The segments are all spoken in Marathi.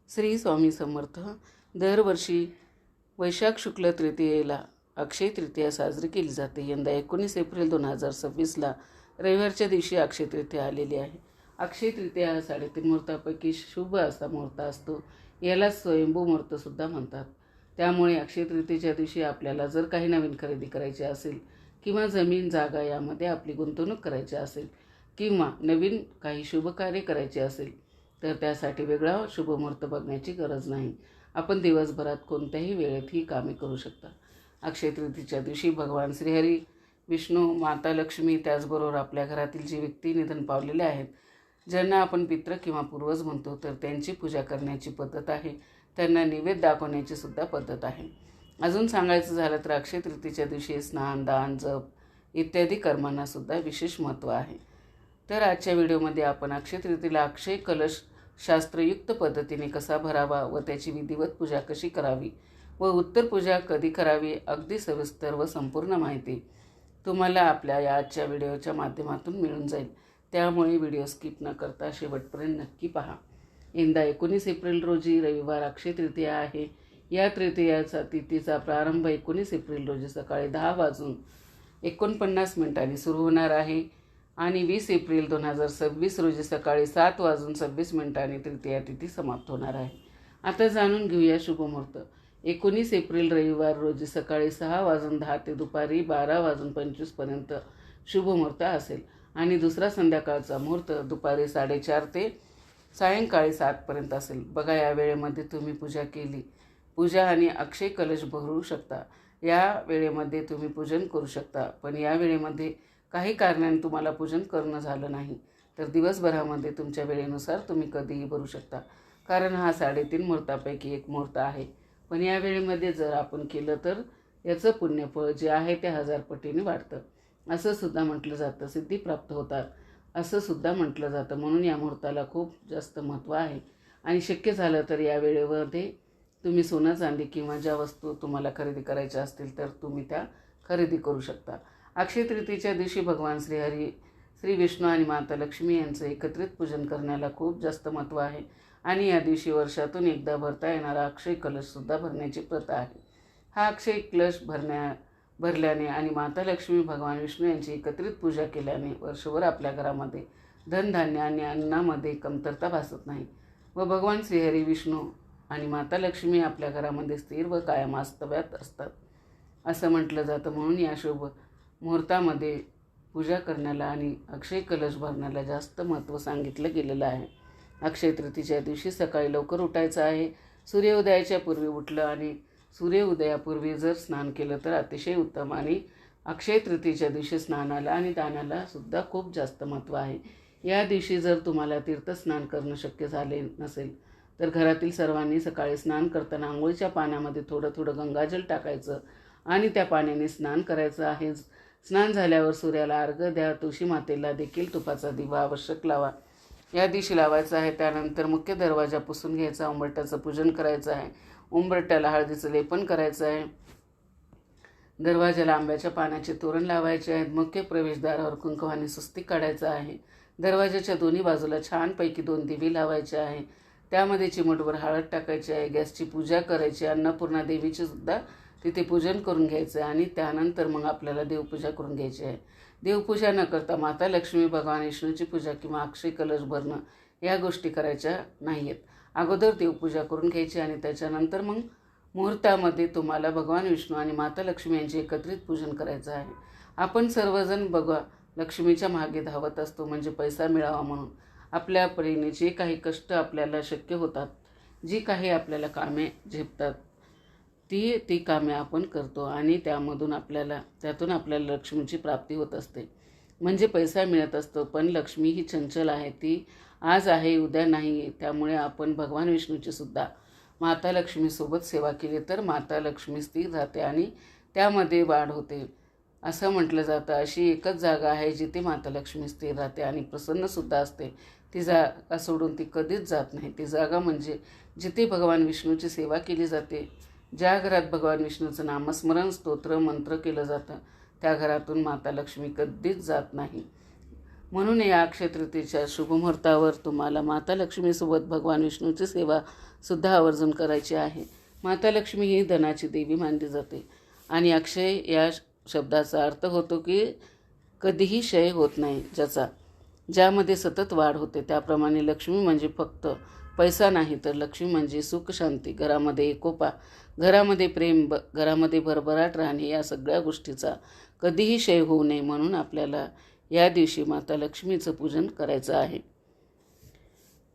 श्री स्वामी समर्थ. दरवर्षी वैशाख शुक्ल तृतीयेला अक्षय तृतीया साजरी केली जाते. यंदा 19 एप्रिल 2026ला रविवारच्या दिवशी अक्षय तृतीया आलेली आहे. अक्षय तृतीया हा 3.5 मुहूर्तापैकी शुभ असा मुहूर्त असतो. याला स्वयंभू मुहूर्तसुद्धा म्हणतात. त्यामुळे अक्षय तृतीयेच्या दिवशी आपल्याला जर काही नवीन खरेदी करायची असेल किंवा जमीन जागा यामध्ये आपली गुंतवणूक करायची असेल किंवा नवीन काही शुभ कार्य करायचे असेल तर त्यासाठी वेगळा शुभ मुहूर्त बघण्याची गरज नाही. आपण दिवसभरात कोणत्याही वेळेत ही कामे करू शकता. अक्षय तृतीयेच्या दिवशी भगवान श्रीहरी, विष्णू, माता लक्ष्मी, त्याचबरोबर आपल्या घरातील जी व्यक्ती निधन पावलेले आहेत, ज्यांना आपण पितृ किंवा पूर्वज म्हणतो, तर त्यांची पूजा करण्याची पद्धत आहे. त्यांना नैवेद्य दाखवण्याची सुद्धा पद्धत आहे. अजून सांगायचं झालं तर अक्षय तृतीयेच्या दिवशी स्नान, दान, जप इत्यादी कर्मांना सुद्धा विशेष महत्त्व आहे. तर आजच्या व्हिडिओमध्ये आपण अक्षय तृतीयेला अक्षय कलश शास्त्रयुक्त पद्धतीने कसा भरावा व त्याची विधिवत पूजा कशी करावी व उत्तर पूजा कधी करावी अगदी सविस्तर व संपूर्ण माहिती तुम्हाला आपल्या या आजच्या व्हिडिओच्या माध्यमातून मिळून जाईल. त्यामुळे व्हिडिओ स्किप न करता शेवटपर्यंत नक्की पहा. यंदा 19 एप्रिल रोजी रविवार अक्षय तृतीया आहे. या तृतीयाचा तिथीचा प्रारंभ 19 एप्रिल रोजी सकाळी 10:49 सुरू होणार आहे आणि 20 एप्रिल 2026 रोजी सकाळी 7:26 तृतीया तिथी समाप्त होणार आहे. आता जाणून घेऊया शुभ मुहूर्त. 19 एप्रिल रविवार रोजी सकाळी 6:10 ते दुपारी 12:25 शुभ मुहूर्त असेल आणि दुसरा संध्याकाळचा मुहूर्त दुपारी 4:30 ते सायंकाळी 7 असेल. बघा, या वेळेमध्ये तुम्ही पूजा आणि अक्षय कलश भरू शकता. या वेळेमध्ये तुम्ही पूजन करू शकता. पण या वेळेमध्ये काही कारणाने तुम्हाला पूजन करणं झालं नाही तर दिवसभरामध्ये तुमच्या वेळेनुसार तुम्ही कधीही भरू शकता. कारण हा 3.5 मुहूर्तापैकी एक मुहूर्त आहे. पण या वेळेमध्ये जर आपण केलं तर याचं पुण्यफळ जे आहे ते 1000 पटीने वाढतं असं सुद्धा म्हटलं जातं. सिद्धी प्राप्त होतात असं सुद्धा म्हटलं जातं. म्हणून या मुहूर्ताला खूप जास्त महत्त्व आहे. आणि शक्य झालं तर या वेळेमध्ये तुम्ही सोनं, चांदी किंवा ज्या वस्तू तुम्हाला खरेदी करायच्या असतील तर तुम्ही त्या खरेदी करू शकता. अक्षय तृतीयेच्या दिवशी भगवान श्रीहरी, श्री विष्णू आणि माता लक्ष्मी यांचं एकत्रित पूजन करण्याला खूप जास्त महत्त्व आहे. आणि या दिवशी वर्षातून एकदा भरता येणारा अक्षय कलशसुद्धा भरण्याची प्रथा आहे. हा अक्षय कलश भरल्याने आणि माता लक्ष्मी, भगवान विष्णू यांची एकत्रित पूजा केल्याने वर्षभर आपल्या घरामध्ये धनधान्य आणि अन्नामध्ये कमतरता भासत नाही व भगवान श्रीहरी, विष्णू आणि माता लक्ष्मी आपल्या घरामध्ये स्थिर व कायम वास्तव्यात असतात असं म्हटलं जातं. म्हणून या शुभ मुहूर्तामध्ये पूजा करण्याला आणि अक्षय कलश भरण्याला जास्त महत्त्व सांगितलं गेलेलं आहे. अक्षय तृतीयेच्या दिवशी सकाळी लवकर उठायचं आहे. सूर्योदयाच्या पूर्वी उठलं आणि सूर्योदयापूर्वी जर स्नान केलं तर अतिशय उत्तम. आणि अक्षय तृतीयेच्या दिवशी स्नानाला आणि दानाला सुद्धा खूप जास्त महत्त्व आहे. या दिवशी जर तुम्हाला तीर्थस्नान करणं शक्य झाले नसेल तर घरातील सर्वांनी सकाळी स्नान करताना आंघोळीच्या पाण्यामध्ये थोडं थोडं गंगाजल टाकायचं आणि त्या पाण्याने स्नान करायचं आहे. स्नान झाल्यावर सूर्याला अर्घ्य द्या. तुळशी मातेला देखील तुपाचा दिवा आवश्यक लावा. या दिवशी लावायचा आहे. त्यानंतर मुख्य दरवाजा पुसून घ्यायचा. उंबरठ्याचं पूजन करायचं आहे. उंबरठ्याला हळदीचं लेपन करायचं आहे. दरवाजाला आंब्याच्या पानाचे तोरण लावायचे आहेत. मुख्य प्रवेशद्वारावर कुंकवाने स्वस्तिक काढायचं आहे. दरवाजाच्या दोन्ही बाजूला छानपैकी 2 दिवे लावायचे आहे. त्यामध्ये चिमूटभर हळद टाकायची आहे. गॅसची पूजा करायची. अन्नपूर्णा देवीचे सुद्धा तिथे पूजन करून घ्यायचं आहे आणि त्यानंतर मग आपल्याला देवपूजा करून घ्यायची आहे. देवपूजा न करता माता लक्ष्मी, भगवान विष्णूची पूजा किंवा अक्षय कलश भरणं या गोष्टी करायच्या नाही आहेत. अगोदर देवपूजा करून घ्यायची आणि त्याच्यानंतर मग मुहूर्तामध्ये तुम्हाला भगवान विष्णू आणि माता लक्ष्मी यांचे एकत्रित पूजन करायचं आहे. आपण सर्वजण लक्ष्मीच्या मागे धावत असतो म्हणजे पैसा मिळावा म्हणून. आपल्या परीने जे काही कष्ट आपल्याला शक्य होतात, जी काही आपल्याला कामे झेपतात ती कामे आपण करतो आणि त्यातून आपल्याला लक्ष्मीची प्राप्ती होत असते. म्हणजे पैसा मिळत असतो. पण लक्ष्मी ही चंचल आहे. ती आज आहे, उद्या नाही. त्यामुळे आपण भगवान विष्णूची सुद्धा माता लक्ष्मीसोबत सेवा केली तर माता लक्ष्मी स्थिर राहते आणि त्यामध्ये वाढ होते असं म्हटलं जातं. अशी एकच जागा आहे जिथे माता लक्ष्मी स्थिर राहते आणि प्रसन्नसुद्धा असते. ती जागा सोडून ती कधीच जात नाही. ती जागा म्हणजे जिथे भगवान विष्णूची सेवा केली जाते. ज्या घरात भगवान विष्णूचं नामस्मरण, स्तोत्र, मंत्र केलं जातं त्या घरातून माता लक्ष्मी कधीच जात नाही. म्हणून या अक्षय तृतीयेच्या शुभमुहूर्तावर तुम्हाला माता लक्ष्मीसोबत भगवान विष्णूची सेवासुद्धा आवर्जून करायची आहे. माता लक्ष्मी ही धनाची देवी मानली जाते आणि अक्षय या शब्दाचा अर्थ होतो की कधीही क्षय होत नाही, ज्यामध्ये सतत वाढ होते. त्याप्रमाणे लक्ष्मी म्हणजे फक्त पैसा नाही, तर लक्ष्मी म्हणजे सुख, शांती, घरामध्ये एकोपा, घरामध्ये प्रेम, घरामध्ये भरभराट राहणे, या सगळ्या गोष्टीचा कधीही क्षय होऊ नये म्हणून आपल्याला या दिवशी माता लक्ष्मीचं पूजन करायचं आहे.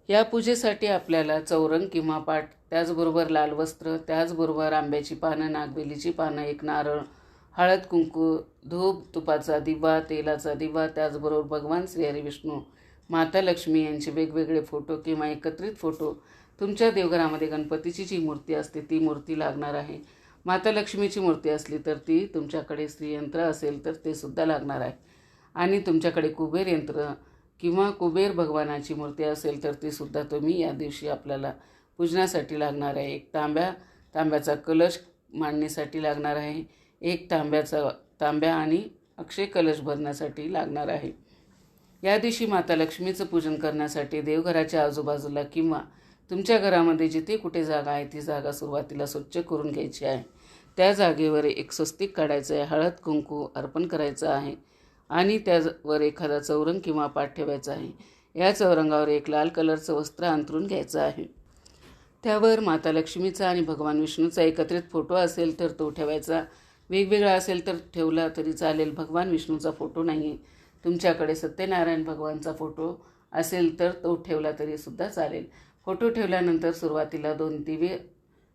या पूजेसाठी आपल्याला चौरंग किंवा पाट, त्याचबरोबर लाल वस्त्र, त्याचबरोबर आंब्याची पानं, नागबेलीची पानं, एक नारळ, हळद, कुंकू, धूप, तुपाचा दिवा, तेलाचा दिवा, त्याचबरोबर भगवान श्रीहरी विष्णू, माता लक्ष्मी यांचे वेगवेगळे फोटो किंवा एकत्रित फोटो, तुमच्या देवघरामध्ये गणपतीची जी मूर्ती असते ती मूर्ती लागणार आहे. माता लक्ष्मीची मूर्ती असली तर ती, तुमच्याकडे श्रीयंत्र असेल तर ते सुद्धा लागणार आहे आणि तुमच्याकडे कुबेर यंत्र किंवा कुबेर भगवानाची मूर्ती असेल तर ती सुद्धा तुम्ही या दिवशी आपल्याला पूजनासाठी लागणार आहे. एक तांब्याचा कलश मांडणीसाठी लागणार आहे. एक तांब्या आणि अक्षय कलश भरण्यासाठी लागणार आहे. या दिवशी माता लक्ष्मीचं पूजन करण्यासाठी देवघराच्या आजूबाजूला किंवा तुमच्या घरामध्ये जिथे कुठे जागा आहे ती जागा सुरुवातीला स्वच्छ करून घ्यायची आहे. त्या जागेवर एक स्वस्तिक काढायचं आहे, हळद कुंकू अर्पण करायचं आहे आणि त्यावर एखादा चौरंग किंवा पाट ठेवायचा आहे. या चौरंगावर एक लाल कलरचं वस्त्र अंथरून घ्यायचं आहे. त्यावर माता लक्ष्मीचा आणि भगवान विष्णूचा एकत्रित फोटो असेल तर तो ठेवायचा. वेगवेगळा असेल तर ठेवला तरी चालेल. भगवान विष्णूचा फोटो नाही, तुमच्याकडे सत्यनारायण भगवानचा फोटो असेल तर तो ठेवला तरी सुद्धा चालेल. फोटो ठेवल्यानंतर सुरुवातीला 2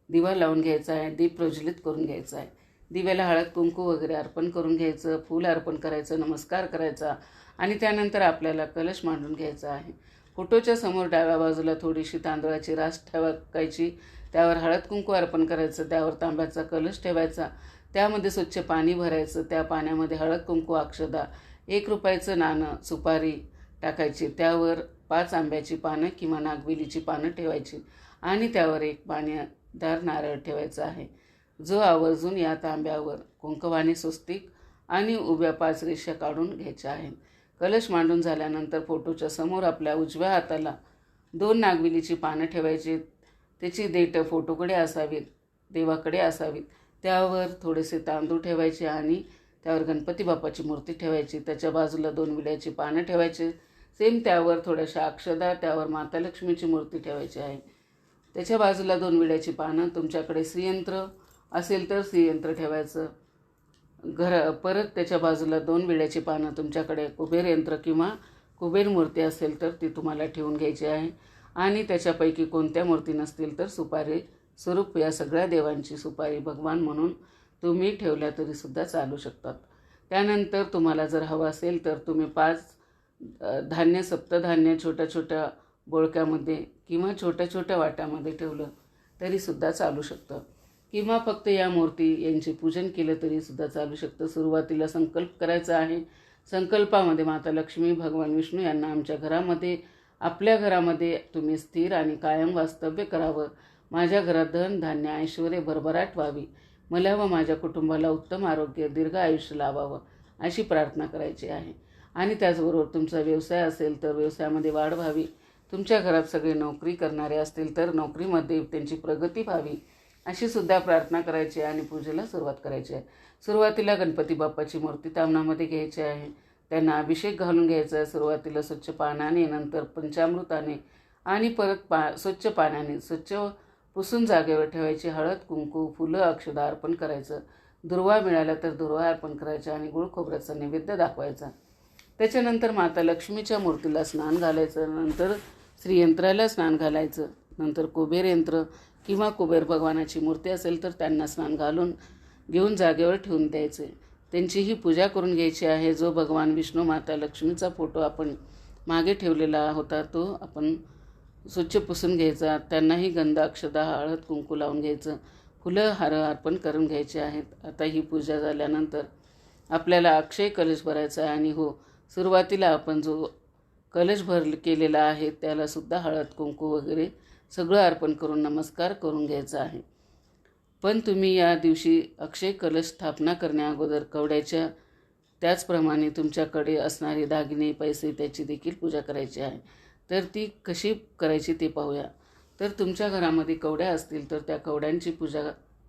दिवा लावून घ्यायचा आहे, दीप प्रज्वलित करून घ्यायचा आहे. दिव्याला हळद कुंकू वगैरे अर्पण करून घ्यायचं, फूल अर्पण करायचं, नमस्कार करायचा आणि त्यानंतर आपल्याला कलश मांडून घ्यायचा आहे. फोटोच्या समोर डाव्या बाजूला थोडीशी तांदळाची रास ठेवायची, त्यावर हळद कुंकू अर्पण करायचं, त्यावर तांब्याचा कलश ठेवायचा, त्यामध्ये स्वच्छ पाणी भरायचं, त्या पाण्यामध्ये हळद कुंकू, अक्षदा, 1 रुपयाचं नाणं, सुपारी टाकायची, त्यावर 5 आंब्याची पानं किंवा नागवेलीची पानं ठेवायची आणि त्यावर एक पाणीदार नारळ ठेवायचा आहे, जो आवर्जून या तांब्यावर कुंकवाने स्वस्तिक आणि उभ्या 5 रेषा काढून घ्यायच्या आहेत. कलश मांडून झाल्यानंतर फोटोच्या समोर आपल्या उजव्या हाताला 2 नागवेलीची पानं ठेवायची, त्याची देठ फोटोकडे असावीत, देवाकडे असावीत. त्यावर थोडेसे तांदूळ ठेवायचे आणि त्यावर गणपती बाप्पाची मूर्ती ठेवायची, त्याच्या बाजूला 2 विड्याची पानं ठेवायची, सेम त्यावर थोड्याशा अक्षदा, त्यावर माता लक्ष्मीची मूर्ती ठेवायची आहे. त्याच्या बाजूला 2 विड्याची पानं, तुमच्याकडे श्रीयंत्र असेल तर श्रीयंत्र ठेवायचं. परत त्याच्या बाजूला 2 विड्याची पानं, तुमच्याकडे कुबेर यंत्र किंवा कुबेर मूर्ती असेल तर ती तुम्हाला ठेवून घ्यायची आहे आणि त्याच्यापैकी कोणत्या मूर्ती नसतील तर सुपारी स्वरूप या सगळ्या देवांची सुपारी भगवान म्हणून तुम्ही ठेवल्या तरीसुद्धा चालू शकतात. त्यानंतर तुम्हाला जर हवं असेल तर तुम्ही 5 धान्य, सप्तधान्य छोट्या छोट्या बोळक्यामध्ये किंवा छोट्या छोट्या वाट्यामध्ये ठेवलं तरीसुद्धा चालू शकतं किंवा फक्त या मूर्ती यांचे पूजन केलं तरीसुद्धा चालू शकतं. सुरुवातीला संकल्प करायचा आहे. संकल्पामध्ये माता लक्ष्मी, भगवान विष्णू यांना आमच्या घरामध्ये, आपल्या घरामध्ये तुम्ही स्थिर आणि कायम वास्तव्य करावं. माझ्या घरात धन, धान्य, ऐश्वर्य, भरभराट व्हावी. मला व माझ्या कुटुंबाला उत्तम आरोग्य, दीर्घ आयुष्य लाभावं अशी प्रार्थना करायची आहे. आणि त्याचबरोबर तुमचा व्यवसाय असेल तर व्यवसायामध्ये वाढ व्हावी. तुमच्या घरात सगळे नोकरी करणारे असतील तर नोकरीमध्ये त्यांची प्रगती व्हावी अशी सुद्धा प्रार्थना करायची आणि पूजेला सुरुवात करायची आहे. सुरुवातीला गणपती बाप्पाची मूर्ती तामणामध्ये घ्यायची आहे, त्यांना अभिषेक घालून घ्यायचा आहे. सुरुवातीला स्वच्छ पाण्याने, नंतर पंचामृताने आणि परत स्वच्छ पाण्याने स्वच्छ पुसून जागेवर ठेवायची. हळद कुंकू, फुलं, अक्षदा अर्पण करायचं. दुर्वा मिळाला तर दुर्वा अर्पण करायचा आणि गुळ खोबऱ्याचा नैवेद्य दाखवायचा. त्याच्यानंतर माता लक्ष्मीच्या मूर्तीला स्नान घालायचं, नंतर श्रीयंत्राला स्नान घालायचं, नंतर कुबेर यंत्र किंवा कुबेर भगवानाची मूर्ती असेल तर त्यांना स्नान घालून घेऊन जागेवर ठेवून द्यायचे. त्यांचीही पूजा करून घ्यायची आहे. जो भगवान विष्णू माता लक्ष्मीचा फोटो आपण मागे ठेवलेला होता तो आपण स्वच्छ पुसून घ्यायचा. त्यांनाही गंध, अक्षदा, हळद कुंकू लावून घ्यायचं. फुलं, हार अर्पण करून घ्यायचे आहेत. आता ही पूजा झाल्यानंतर आपल्याला अक्षय कलश भरायचा आहे आणि सुरुवातीला आपण जो कलश केलेला आहे त्यालासुद्धा हळद कुंकू वगैरे सगळं अर्पण करून नमस्कार करून घ्यायचा आहे. पण तुम्ही या दिवशी अक्षय कलश स्थापना करण्या अगोदर कवड्याच्या त्याचप्रमाणे तुमच्याकडे असणारे दागिने पैसे त्याची देखील पूजा करायची आहे. तर ती कशी करायची ते पाहूया. तर तुमच्या घरामध्ये कवड्या असतील तर त्या कवड्यांची पूजा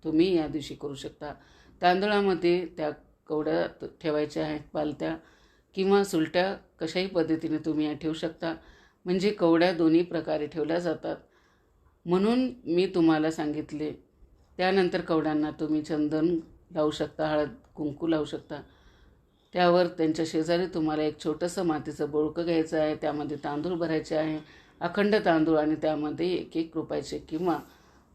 तुम्ही या दिवशी करू शकता. तांदळामध्ये त्या कवड्या ठेवायच्या आहेत, पालत्या किंवा सुलट्या कशाही पद्धतीने तुम्ही या ठेवू शकता. म्हणजे कवड्या दोन्ही प्रकारे ठेवल्या जातात म्हणून मी तुम्हाला सांगितले. त्यानंतर कवड्यांना तुम्ही चंदन लावू शकता, हळद कुंकू लावू शकता. त्यावर त्यांच्या शेजारी तुम्हाला एक छोटंसं मातीचं बोळकं घ्यायचं आहे. त्यामध्ये तांदूळ भरायचे आहे, अखंड तांदूळ, आणि त्यामध्ये 1-1 रुपयाचे किंवा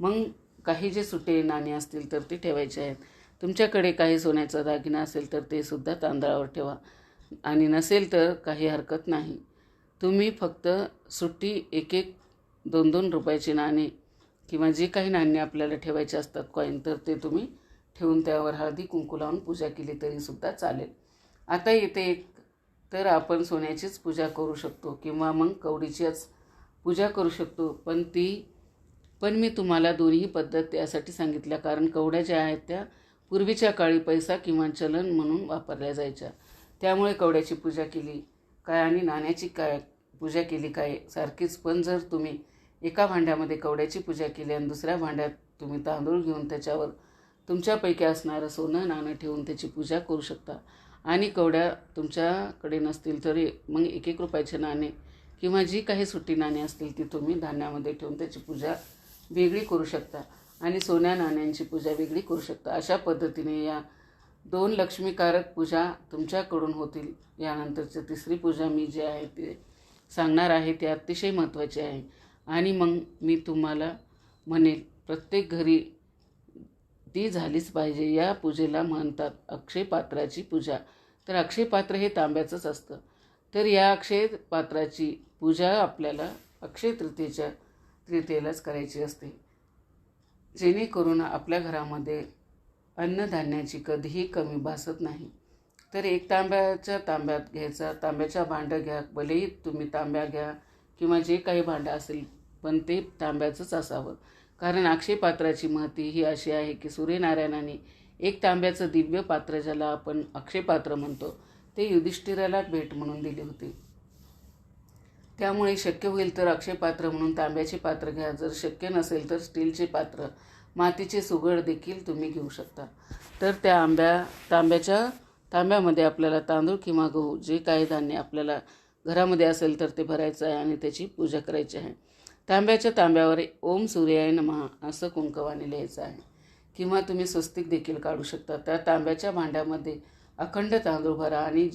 मग काही जे सुटे नाणी असतील तर ते ठेवायचे आहेत. तुमच्याकडे काही सोन्याचा दागिना असेल तर ते सुद्धा तांदळावर ठेवा, आणि नसेल तर काही हरकत नाही. तुम्ही फक्त सुट्टी 1-1, 2-2 रुपयाची नाणी किंवा जे काही नाणी आपल्याला ठेवायचे असतात कॉईन, तर ते तुम्ही ठेवून त्यावर हळदी कुंकू लावून पूजा केली तरीसुद्धा चालेल. आता इथे एक तर आपण सोन्याचीच पूजा करू शकतो किंवा मग कवडीचीच पूजा करू शकतो. पण मी तुम्हाला दोन्ही पद्धत यासाठी सांगितल्या कारण कवड्या ज्या आहेत त्या पूर्वीच्या काळी पैसा किंवा चलन म्हणून वापरल्या जायच्या. त्यामुळे कवड्याची पूजा केली काय आणि नाण्याची काय पूजा केली काय सारखीच. पण जर तुम्ही एका भांड्यामध्ये कवड्याची पूजा केली आणि दुसऱ्या भांड्यात तुम्ही तांदूळ घेऊन त्याच्यावर तुमच्यापैकी असणारं सोनं नाणं ठेवून त्याची पूजा करू शकता. आणि कवड्या तुमच्याकडे नसतील तरी मग 1-1 रुपयाचे नाणे किंवा जी काही सुट्टी नाणी असतील ती तुम्ही धान्यामध्ये ठेवून त्याची पूजा वेगळी करू शकता आणि सोन्या नाण्यांची पूजा वेगळी करू शकता. अशा पद्धतीने या 2 लक्ष्मीकारक पूजा तुमच्याकडून होतील. यानंतरची तिसरी पूजा मी जे आहे ते सांगणार आहे ते अतिशय महत्त्वाचे आहे. आणि मग मी तुम्हाला म्हणेल प्रत्येक घरी ती झालीच पाहिजे. या पूजेला म्हणतात अक्षय पात्राची पूजा. तर अक्षय पात्र हे तांब्याचंच असतं. तर या अक्षय पात्राची पूजा आपल्याला अक्षय तृतीयेलाच करायची असते, जेणेकरून आपल्या घरामध्ये अन्नधान्याची कधीही कमी भासत नाही. तर एक तांब्यात घ्यायचा, तांब्याच्या भांडं घ्या. भलेही तुम्ही तांब्या घ्या किंवा जे काही भांडं असेल पण ते तांब्याचंच असावं. कारण अक्षय पात्राची महती ही अशी आहे की सूर्यनारायणाने एक तांब्याचं दिव्य पात्र ज्याला आपण अक्षय पात्र म्हणतो ते युधिष्ठिराला भेट म्हणून दिले होते. त्यामुळे शक्य होईल तर अक्षय पात्र म्हणून तांब्याचे पात्र घ्या. जर शक्य नसेल तर स्टीलचे पात्र, मातीचे सुगड देखील तुम्ही घेऊ शकता. तर त्या तांब्यामध्ये आपल्याला तांदूळ किंवा गहू जे काही धान्य आपल्याला घरामध्ये असेल तर ते भरायचं आहे आणि त्याची पूजा करायची आहे. तांब्यावर ओम सूर्याय नमः असं कुंकवाने लिहायचं आहे किंवा तुम्ही स्वस्तिक देखील काढू शकता. त्या तांब्याच्या भांड्यामध्ये अखंड तांदूळ भरा आणि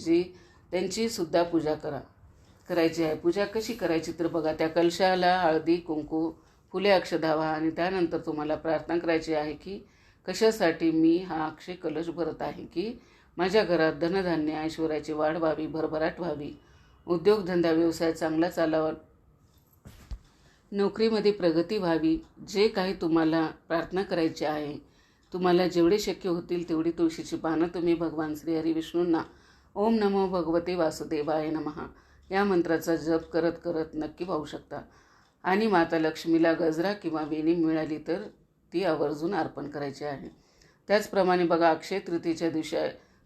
त्यांची सुद्धा पूजा करायची आहे. पूजा कशी करायची तर बघा, त्या कलशाला हळदी कुंकू फुले अक्षदावा आणि त्यानंतर तुम्हाला प्रार्थना करायची आहे की कशासाठी मी हा अक्षय कलश भरत आहे की माझ्या घरात धनधान्य ऐश्वर्याची वाढ व्हावी, भरभराट व्हावी, उद्योगधंदा व्यवसाय चांगला चालावा, नोकरीमध्ये प्रगती व्हावी. जे काही तुम्हाला प्रार्थना करायची आहे, तुम्हाला जेवढे शक्य होतील तेवढी तुळशीची पानं तुम्ही भगवान श्री हरी विष्णूंना ओम नमो भगवते वासुदेवाय नमः या मंत्राचा जप करत करत नक्की पाहू शकता. आणि माता लक्ष्मीला गजरा किंवा वेणी मिळाली तर ती आवर्जून अर्पण करायची आहे. त्याचप्रमाणे बघा, अक्षय तृतीयेच्या दिवशी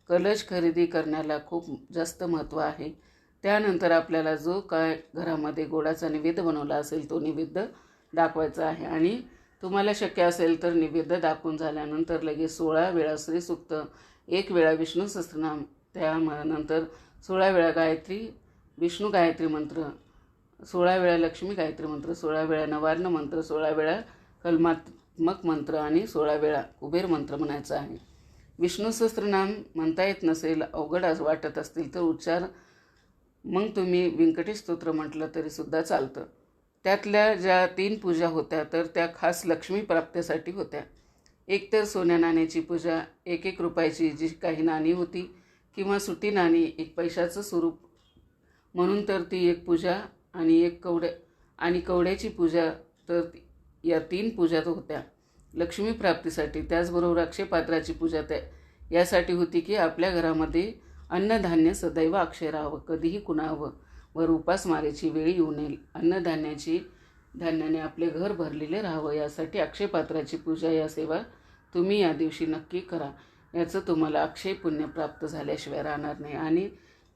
कलश खरेदी करण्याला खूप जास्त महत्त्व आहे. त्यानंतर आपल्याला जो काय घरामध्ये गोडाचा नैवेद्य बनवला असेल तो नैवेद्य दाखवायचा आहे. आणि तुम्हाला शक्य असेल तर नैवेद्य दाखवून झाल्यानंतर लगेच 16 वेळा श्रीसूक्त, 1 वेळा विष्णू सहस्त्रनाम, त्यानंतर 16 वेळा विष्णू गायत्री मंत्र, 16 वेळा लक्ष्मी गायत्री मंत्र, 16 वेळा नवार्ण मंत्र, 16 वेळा कलमात्मक मंत्र आणि 16 वेळा कुबेर मंत्र म्हणायचा आहे. विष्णू सहस्त्रनाम म्हणता येत नसेल, अवघड वाटत असतील तर उच्चार मग तुम्ही व्यंकटेश स्तोत्र म्हटलं तरीसुद्धा चालतं. त्यातल्या ज्या 3 पूजा होत्या तर त्या खास लक्ष्मी प्राप्तीसाठी होत्या. एक तर सोन्या नाण्याची पूजा, 1-1 रुपयाची जी काही नाणी होती किंवा सुटी नाणी 1 पैशाचं स्वरूप म्हणून तर ती एक पूजा, आणि कवड्याची पूजा. तर या 3 पूजा होत्या लक्ष्मी प्राप्तीसाठी. त्याचबरोबर अक्षय पात्राची पूजा यासाठी होती की आपल्या घरामध्ये अन्नधान्य सदैव अक्षय राहावं, कधीही कुणावं वर उपासमारीची वेळ येऊ नये, धान्याने आपले घर भरलेले राहावं, यासाठी अक्षय पात्राची पूजा या सेवा तुम्ही या दिवशी नक्की करा. याचं तुम्हाला अक्षय पुण्य प्राप्त झाल्याशिवाय राहणार नाही आणि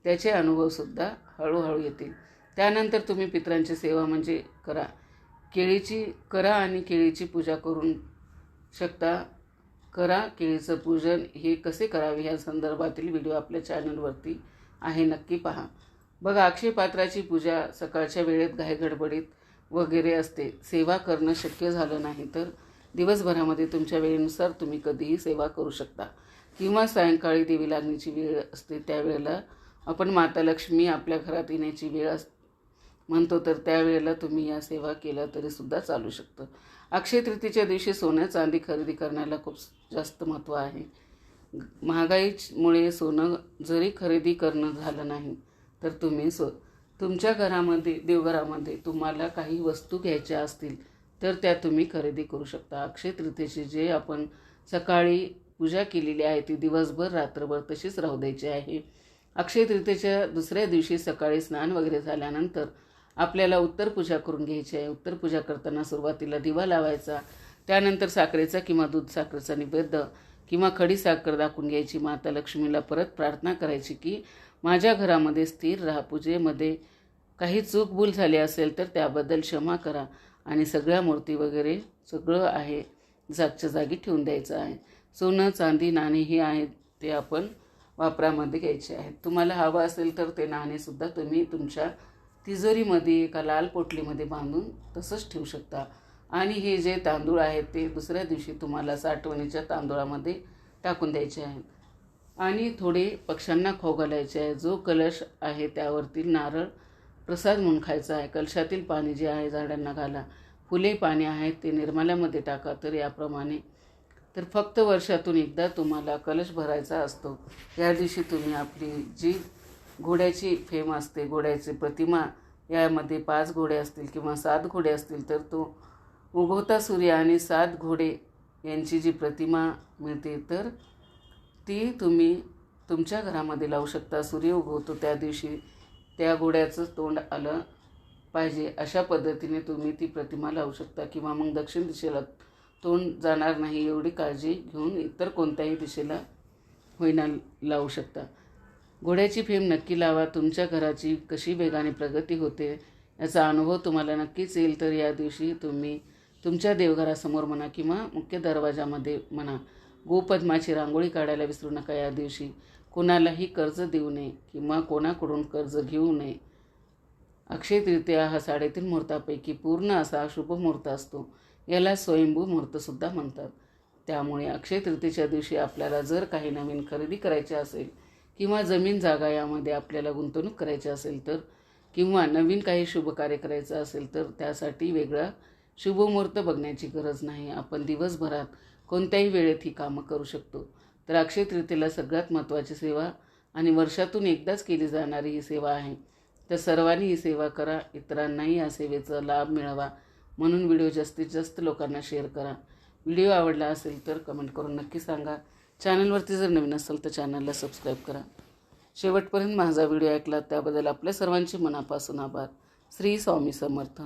त्याचे अनुभवसुद्धा हळूहळू येतील. त्यानंतर तुम्ही पितरांची सेवा म्हणजे करा आणि केळीची पूजा करून शकता. केळीचं पूजन हे कसे करावे या संदर्भातील व्हिडिओ आपल्या चॅनलवरती आहे, नक्की पहा. बघा, अक्षय पात्राची पूजा सकाळच्या वेळेत घाईगडबडीत वगैरे असते. सेवा करणं शक्य झालं नाही तर दिवसभरामध्ये तुमच्या वेळेनुसार तुम्ही कधीही सेवा करू शकता किंवा सायंकाळी देवी लागण्याची वेळ असते त्यावेळेला आपण माता लक्ष्मी आपल्या घरात येण्याची वेळ म्हणतो, तर त्यावेळेला तुम्ही या सेवा केल्या तरीसुद्धा चालू शकतं. अक्षय तृतीयेच्या दिवशी सोनं चांदी खरेदी करण्याला खूप जास्त महत्त्व आहे. महागाईमुळे सोनं जरी खरेदी करणं झालं नाही तर तुम्ही तुमच्या देवघरामध्ये तुम्हाला काही वस्तू घ्यायच्या असतील तर त्या तुम्ही खरेदी करू शकता. अक्षय तृतीयेची जे आपण सकाळी पूजा केलेली आहे ती दिवसभर रात्रभर तशीच राहू द्यायची आहे. अक्षय तृतीयेच्या दुसऱ्या दिवशी सकाळी स्नान वगैरे झाल्यानंतर आपल्याला उत्तर पूजा करून घ्यायची आहे. उत्तर पूजा करताना सुरुवातीला दिवा लावायचा, त्यानंतर साखरेचा किंवा दूध साखरेचा नैवेद्य किंवा खडी साखर दाखवून घ्यायची. माता लक्ष्मीला परत प्रार्थना करायची की माझ्या घरामध्ये स्थिर राहा. पूजेमध्ये काही चूकभूल झाली असेल तर त्याबद्दल क्षमा करा आणि सगळ्या मूर्ती वगैरे सगळं आहे जागच्या जागी ठेवून द्यायचं आहे. सोनं चांदी नाणी हे आहेत ते आपण वापरामध्ये घ्यायचे आहेत. तुम्हाला हवं असेल तर ते नाणेसुद्धा तुम्ही तुमच्या तिजोरीमध्ये एका लाल पोटलीमध्ये बांधून तसंच ठेवू शकता. आणि हे जे तांदूळ आहेत ते दुसऱ्या दिवशी तुम्हाला साठवणीच्या तांदूळामध्ये टाकून द्यायचे आहेत आणि थोडे पक्ष्यांना खाऊ घालायचे आहे. जो कलश आहे त्यावरती नारळ प्रसाद म्हणून खायचा आहे. कलशातील पाणी जे आहे झाडांना घाला. फुले पाणी आहेत ते निर्माल्यामध्ये टाका. तर याप्रमाणे तर फक्त वर्षातून एकदा तुम्हाला कलश भरायचा असतो. या दिवशी तुम्ही आपली जी घोड्याची फेम असते, घोड्याची प्रतिमा, यामध्ये 5 घोडे असतील किंवा 7 घोडे असतील तर तो उगवता सूर्य आणि 7 घोडे यांची जी प्रतिमा मिळते तर ती तुम्ही तुमच्या घरामध्ये लावू शकता. सूर्य उगवतो त्या दिवशी त्या घोड्याचं तोंड आलं पाहिजे अशा पद्धतीने तुम्ही ती प्रतिमा लावू शकता किंवा मग दक्षिण दिशेला तोंड जाणार नाही एवढी काळजी घेऊन इतर कोणत्याही दिशेला होईना लावू शकता. घोड्याची फेम नक्की लावा. तुमच्या घराची कशी वेगाने प्रगती होते याचा अनुभव तुम्हाला नक्कीच येईल. तर या दिवशी तुम्ही तुमच्या देवघरासमोर म्हणा किंवा मुख्य दरवाजामध्ये म्हणा गोपद्माची रांगोळी काढायला विसरू नका. या दिवशी कोणालाही कर्ज देऊ नये किंवा कोणाकडून कर्ज घेऊ नये. अक्षय तृतीया हा 3.5 मुहूर्तापैकी पूर्ण असा शुभ मुहूर्त असतो. याला स्वयंभू मुहूर्तसुद्धा म्हणतात. त्यामुळे अक्षय तृतीयेच्या दिवशी आपल्याला जर काही नवीन खरेदी करायची असेल किंवा जमीन जागा यामध्ये आपल्याला गुंतवणूक करायची असेल तर किंवा नवीन काही शुभ कार्य करायचं असेल तर त्यासाठी वेगळा शुभमुहूर्त बघण्याची गरज नाही. आपण दिवसभरात कोणत्याही वेळेत ही कामं करू शकतो. तर अक्षय तृतीयेला सगळ्यात महत्त्वाची सेवा आणि वर्षातून एकदाच केली जाणारी ही सेवा आहे. तर सर्वांनी ही सेवा करा, इतरांनाही या सेवेचा लाभ मिळावा म्हणून व्हिडिओ जास्तीत जास्त लोकांना शेअर करा. व्हिडिओ आवडला असेल तर कमेंट करून नक्की सांगा. चॅनलवरती जर नवीन असेल तर चॅनलला सबस्क्राईब करा. शेवटपर्यंत माझा व्हिडिओ ऐकला त्याबद्दल आपल्या सर्वांचे मनापासून आभार. श्री स्वामी समर्थ.